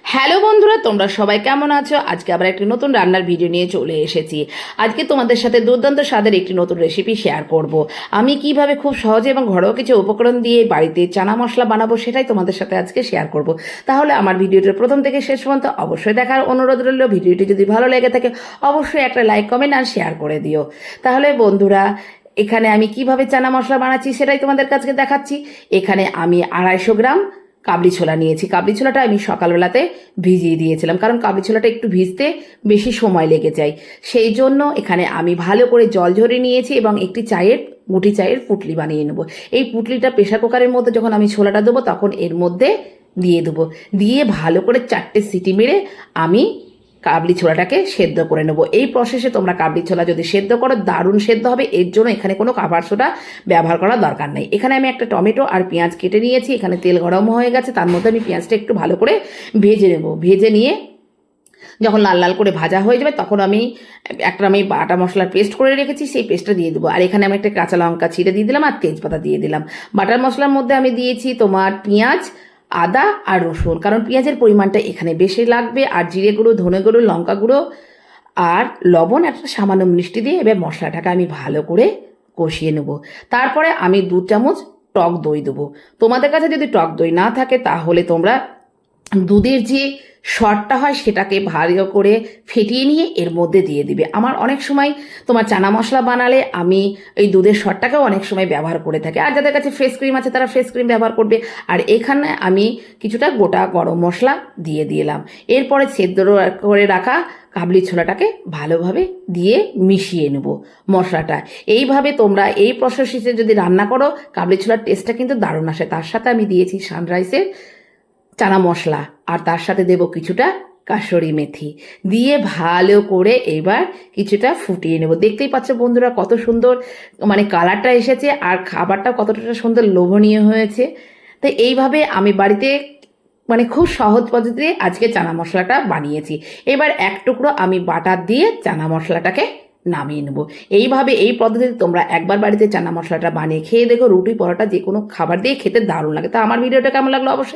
Hello বন্ধুরা, তোমরা সবাই কেমন আছো? আজকে আবার একটি নতুন রান্নার ভিডিও নিয়ে চলে এসেছি। আজকে তোমাদের সাথে দুর্দান্ত স্বাদের একটি নতুন রেসিপি শেয়ার করব। আমি কিভাবে খুব সহজে এবং ঘরোয়া কিছু উপকরণ দিয়ে বাড়িতে চানা মশলা বানাবো সেটাই তোমাদের সাথে আজকে শেয়ার করব। তাহলে আমার ভিডিওটা প্রথম থেকে শেষ পর্যন্ত অবশ্যই দেখার অনুরোধ রইল। ভিডিওটি যদি ভালো লেগে থাকে অবশ্যই একটা লাইক, কমেন্ট আর শেয়ার করে দিও। তাহলে বন্ধুরা, এখানে আমি কিভাবে চানা মশলা বানাচ্ছি সেটাই তোমাদের কাছে দেখাচ্ছি। এখানে আমি 250 গ্রাম কাবলি ছোলা নিয়েছি। কাবলি ছোলাটা আমি সকালবেলাতে ভিজিয়ে দিয়েছিলাম, কারণ কাবলি ছোলাটা একটু ভিজতে বেশি সময় লেগে যায়। সেই জন্য এখানে আমি ভালো করে জল ঝরিয়ে নিয়েছি এবং একটি গুটি চায়ের পুটলি বানিয়ে নেব। এই পুটলিটা প্রেশার কুকারের মধ্যে যখন আমি ছোলাটা দেবো তখন এর মধ্যে দিয়ে দেবো, দিয়ে ভালো করে 4টে সিটি মেরে আমি কাবলি ছোলাটাকে সেদ্ধ করে নেব। এই প্রসেসে তোমরা কাবলি ছোলা যদি সেদ্ধ করো দারুণ সেদ্ধ হবে। এর জন্য এখানে কোনো খাবার সোডা ব্যবহার করার দরকার নেই। এখানে আমি একটা টমেটো আর পেঁয়াজ কেটে নিয়েছি। এখানে তেল গরম হয়ে গেছে, তার মধ্যে আমি পেঁয়াজটা একটু ভালো করে ভেজে নেব। ভেজে নিয়ে যখন লাল লাল করে ভাজা হয়ে যাবে তখন আমি বাটা মশলার পেস্ট করে রেখেছি, সেই পেস্টটা দিয়ে দেবো। আর এখানে আমি একটা কাঁচা লঙ্কা ছিঁড়ে দিয়ে দিলাম আর তেজপাতা দিয়ে দিলাম। বাটার মশলার মধ্যে আমি দিয়েছি তোমার পেঁয়াজ, আদা আর রসুন, কারণ পেঁয়াজের পরিমাণটা এখানে বেশি লাগবে। আর জিরে গুঁড়ো, ধনে গুঁড়ো, লঙ্কা গুঁড়ো আর লবণ, একটা সামান্য মিষ্টি দিয়ে এবার মশলাটাকে আমি ভালো করে কষিয়ে নেব। তারপরে আমি 2 চামচ টক দই দেবো। তোমাদের কাছে যদি টক দই না থাকে তাহলে তোমরা দুধের যে সরটা হয় সেটাকে ভালো করে ফেটিয়ে নিয়ে এর মধ্যে দিয়ে দিবে। আমার অনেক সময় তোমার চানা মশলা বানালে আমি এই দুধের সরটাকেও অনেক সময় ব্যবহার করে থাকি। আর যাদের কাছে ফ্রেশ ক্রিম আছে তারা ফ্রেশ ক্রিম ব্যবহার করবে। আর এখানে আমি কিছুটা গোটা গরম মশলা দিয়ে দিলাম। এরপরে সেদ্ধ করে রাখা কাবলি ছোলাটাকে ভালোভাবে দিয়ে মিশিয়ে নেব মশলাটা। এইভাবে তোমরা এই প্রসেসে যদি রান্না করো কাবলি ছোলার টেস্টটা কিন্তু দারুণ আসে। তার সাথে আমি দিয়েছি সানরাইসের চানা মশলা আর তার সাথে দেব কিছুটা কাসুরি মেথি দিয়ে ভালো করে এবার কিছুটা ফুটিয়ে নেব। দেখতেই পাচ্ছ বন্ধুরা কত সুন্দর কালারটা এসেছে আর খাবারটা কতটা সুন্দর লোভনীয় হয়েছে। তো এইভাবে আমি বাড়িতে খুব সহজ পদ্ধতিতে আজকে চানা মশলাটা বানিয়েছি। এবার এক টুকরো আমি বাটার দিয়ে চানা মশলাটাকে নামিয়ে নেব। এইভাবে এই পদ্ধতিতে তোমরা একবার বাড়িতে চানা মশলাটা বানিয়ে খেয়ে দেখো। রুটি, পরোটা যে কোনো খাবার দিয়ে খেতে দারুণ লাগে। তো আমার ভিডিওটা কেমন লাগলো অবশ্যই